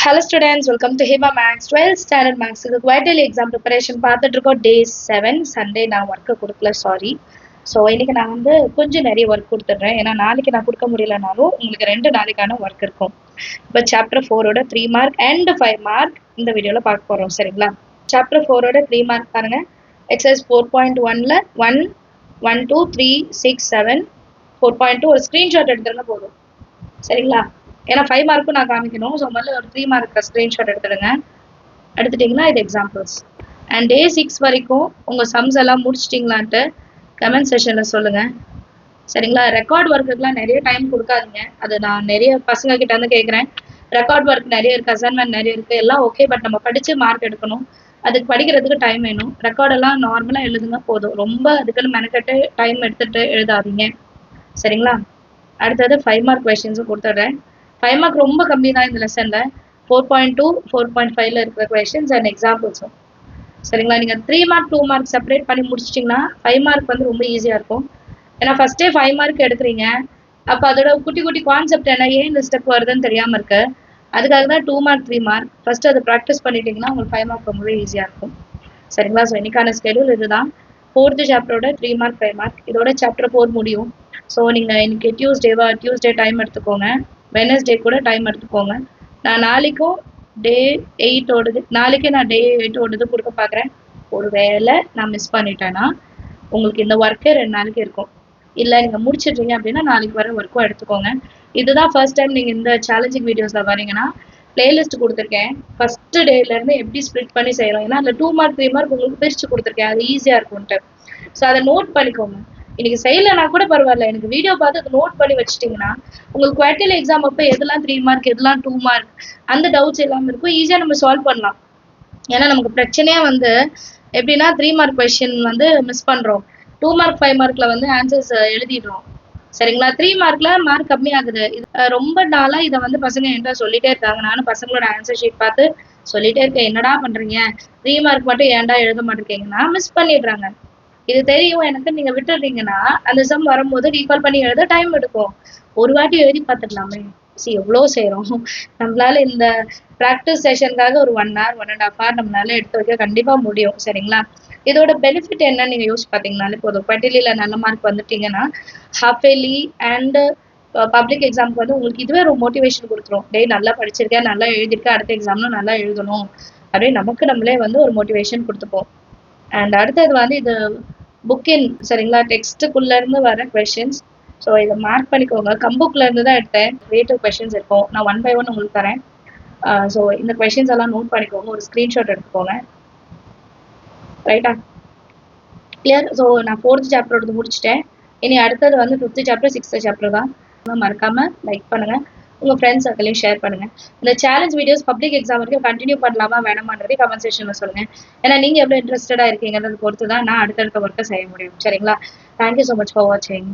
Hello students, welcome to Heba Max 12th standard Max quarterly exam preparation பார்த்துட்டு இருக்கோம். Day 7 Sunday நான் work கொடுக்கல, sorry. So இன்னைக்கு நான் வந்து கொஞ்சம் நிறைய ஒர்க் கொடுத்துட்றேன். ஏன்னா நாளைக்கு நான் கொடுக்க முடியலனாலும் உங்களுக்கு 2 நாளைக்கான ஒர்க் இருக்கும். இப்போ சாப்டர் 4ஓட 3 மார்க் அண்ட் 5 மார்க் இந்த வீடியோவில் பார்க்க போகிறோம், சரிங்களா? சாப்டர் 4ஓட 3 மார்க் பாருங்க. எக்ஸசைஸ் 4.1ல 1 1 2 3 6 7 4.2 ஒரு ஸ்க்ரீன்ஷாட் எடுத்துருங்க போதும், சரிங்களா? ஏன்னா 5 மார்க்கும் நான் காமிக்கணும். ஸோ முதல்ல ஒரு 3 மார்க் ஸ்க்ரீன்ஷாட் எடுத்துடுங்க. எடுத்துட்டிங்கன்னா இது எக்ஸாம்பிள்ஸ். அண்ட் டே 6 வரைக்கும் உங்கள் சம்ஸ் எல்லாம் முடிச்சிட்டிங்களான்ட்டு கமெண்ட் செஷனில் சொல்லுங்கள், சரிங்களா? ரெக்கார்ட் ஒர்க்குக்கெலாம் நிறைய டைம் கொடுக்காதீங்க. அது நான் நிறைய பசங்க கிட்ட வந்து கேட்குறேன். ரெக்கார்ட் ஒர்க் நிறைய இருக்குது, அசைன்மெண்ட் நிறைய இருக்குது, எல்லாம் ஓகே. பட் நம்ம படித்து மார்க் எடுக்கணும், அதுக்கு படிக்கிறதுக்கு டைம் வேணும். ரெக்கார்டெல்லாம் நார்மலாக எழுதுங்க போதும், ரொம்ப அதுக்குன்னு மெனக்கெட்டு டைம் எடுத்துகிட்டு எழுதாதீங்க, சரிங்களா? அடுத்தது 5 மார்க் கொஷின்ஸும் கொடுத்துட்றேன். 5 மார்க் ரொம்ப கம்மி தான் இந்த லெசனில். 4.2 4.5ல இருக்கிற கொஷின்ஸ் அண்ட் எக்ஸாம்பிள்ஸும், சரிங்களா? நீங்கள் 3 மார்க் 2 மார்க் செப்பரேட் பண்ணி முடிச்சிட்டிங்கன்னா 5 மார்க் வந்து ரொம்ப ஈஸியாக இருக்கும். ஏன்னா ஃபஸ்ட்டே 5 மார்க் எடுக்கிறீங்க, அப்போ அதோட குட்டி குட்டி கான்செப்ட் என்ன, ஏன் இந்த ஸ்டெப் வருதுன்னு தெரியாமல் இருக்கு. அதுக்காக தான் 2 மார்க் 3 மார்க் ஃபஸ்ட்டு அதை ப்ராக்டிஸ் பண்ணிட்டீங்கன்னா உங்களுக்கு 5 மார்க் ரொம்பவே ஈஸியாக இருக்கும், சரிங்களா? ஸோ இன்னைக்கான ஸ்கெடியூல் இதுதான். 4th சாப்டரோட 3 மார்க் 5 மார்க், இதோட சாப்டர் 4 முடியும். ஸோ நீங்கள் இன்னைக்கு டியூஸ்டே டைம் எடுத்துக்கோங்க, வெனஸ்டே கூட டைம் எடுத்துக்கோங்க. நான் நாளைக்கும் டே 8ஓடது, நாளைக்கே நான் டே 8ஓடது கொடுக்க பார்க்குறேன். ஒரு வேளை நான் மிஸ் பண்ணிட்டேன்னா உங்களுக்கு இந்த ஒர்க்கே 2 நாளைக்கு இருக்கும். இல்லை நீங்கள் முடிச்சிட்றீங்க அப்படின்னா நாளைக்கு வர ஒர்க்கும் எடுத்துக்கோங்க. இதுதான் ஃபர்ஸ்ட் டைம் நீங்கள் இந்த சேலஞ்சிங் வீடியோஸில் வரீங்கன்னா பிளேலிஸ்ட் கொடுத்துருக்கேன். ஃபஸ்ட்டு டேலேருந்து எப்படி ஸ்ப்ளிட் பண்ணி செய்கிறோம், ஏன்னா அதில் 2 மார்க் 3 மார்க் உங்களுக்கு பிரித்து கொடுத்துருக்கேன், அது ஈஸியாக இருக்கும்ன்ட்டு. ஸோ அதை நோட் பண்ணிக்கோங்க. இன்னைக்கு செய்யலைன்னா கூட பரவாயில்ல, எனக்கு வீடியோ பார்த்து அதை நோட் பண்ணி வச்சுட்டிங்கன்னா உங்களுக்கு குவார்டர்லி எக்ஸாம் அப்போ எதெல்லாம் 3 மார்க் எதெல்லாம் 2 மார்க் அந்த டவுட்ஸ் எல்லாமே இருக்கும், ஈஸியாக நம்ம சால்வ் பண்ணலாம். ஏன்னா நமக்கு பிரச்சனையே வந்து எப்படின்னா 3 மார்க் கொஷின் வந்து மிஸ் பண்ணுறோம், 2 மார்க் 5 மார்க்கில் வந்து ஆன்சர்ஸ் எழுதிடுறோம், சரிங்களா? 3 மார்க்கில் மார்க் கம்மியாகுது. இது ரொம்ப நாளாக இதை வந்து பசங்க என்கிட்ட சொல்லிட்டே இருக்காங்க. நானும் பசங்களோட ஆன்சர் ஷீட் பார்த்து சொல்லிட்டே இருக்கேன், என்னடா பண்ணுறீங்க 3 மார்க் மட்டும் ஏன்டா எழுத மாட்டேங்கீங்கன்னா மிஸ் பண்ணிடுறாங்க. இது தெரியும் எனக்கு, நீங்க விட்டுறீங்கன்னா அந்த சம் வரும்போது ரீகால் பண்ணி எழுத டைம் எடுக்கும். ஒரு வாட்டி எழுதி பார்த்துடலாமே, எவ்வளோ செய்கிறோம் நம்மளால. இந்த ப்ராக்டிஸ் செஷனுக்காக ஒரு 1 hour 1.5 hour நம்மளால எடுத்து வைக்க கண்டிப்பாக முடியும், சரிங்களா? இதோட பெனிஃபிட் என்னன்னு நீங்கள் யோசிச்சு பார்த்தீங்கனாலே போதும். குவார்டர்லியில் நல்ல மார்க் வந்துட்டீங்கன்னா ஹாஃப் இயர்லி அண்ட் பப்ளிக் எக்ஸாமுக்கு வந்து உங்களுக்கு இதுவே ஒரு மோட்டிவேஷன் கொடுத்துரும். டே நல்லா படிச்சிருக்கேன், நல்லா எழுதிருக்கேன், அடுத்த எக்ஸாம்லும் நல்லா எழுதணும் அப்படின்னு நமக்கு நம்மளே வந்து ஒரு மோட்டிவேஷன் கொடுத்துப்போம். அண்ட் அடுத்தது வந்து இது புக்கின், சரிங்களா? டெக்ஸ்ட்டுக்குள்ளேருந்து வர கொஷின்ஸ். ஸோ இதை மார்க் பண்ணிக்கோங்க. கம்புக்குள்ளேருந்து தான் எடுத்தேன், கிரியேட்டிவ் கொஷின்ஸ் இருக்கும். நான் 1 by 1 உங்களுக்கு தரேன். ஸோ இந்த கொஷின்ஸ் எல்லாம் நோட் பண்ணிக்கோங்க, ஒரு ஸ்க்ரீன்ஷாட் எடுத்துக்கோங்க, ரைட்டா? கிளியர்? ஸோ நான் 4th சாப்டரோட முடிச்சிட்டேன். இனி அடுத்தது வந்து 5th சாப்டர் 6th சாப்டர் தான். மறக்காமல் லைக் பண்ணுங்கள், உங்கள் ஃப்ரெண்ட்ஸ் சர்க்கிளையும் ஷேர் பண்ணுங்கள். இந்த சேலஞ்ச் வீடியோஸ் பப்ளிக் எக்ஸாம் வரைக்கும் கண்டினியூ பண்ணலாமா வேணாமான்றதே கமெண்ட் செக்ஷனில் சொல்லுங்கள். ஏன்னா நீங்கள் எவ்வளோ இன்ட்ரெஸ்டடாக இருக்கீங்கிறத பொறுத்து தான் நான் அடுத்தடுத்த ஒர்க்கை செய்ய முடியும், சரிங்களா? தேங்க்யூ ஸோ மச் ஃபார் வாட்சிங்.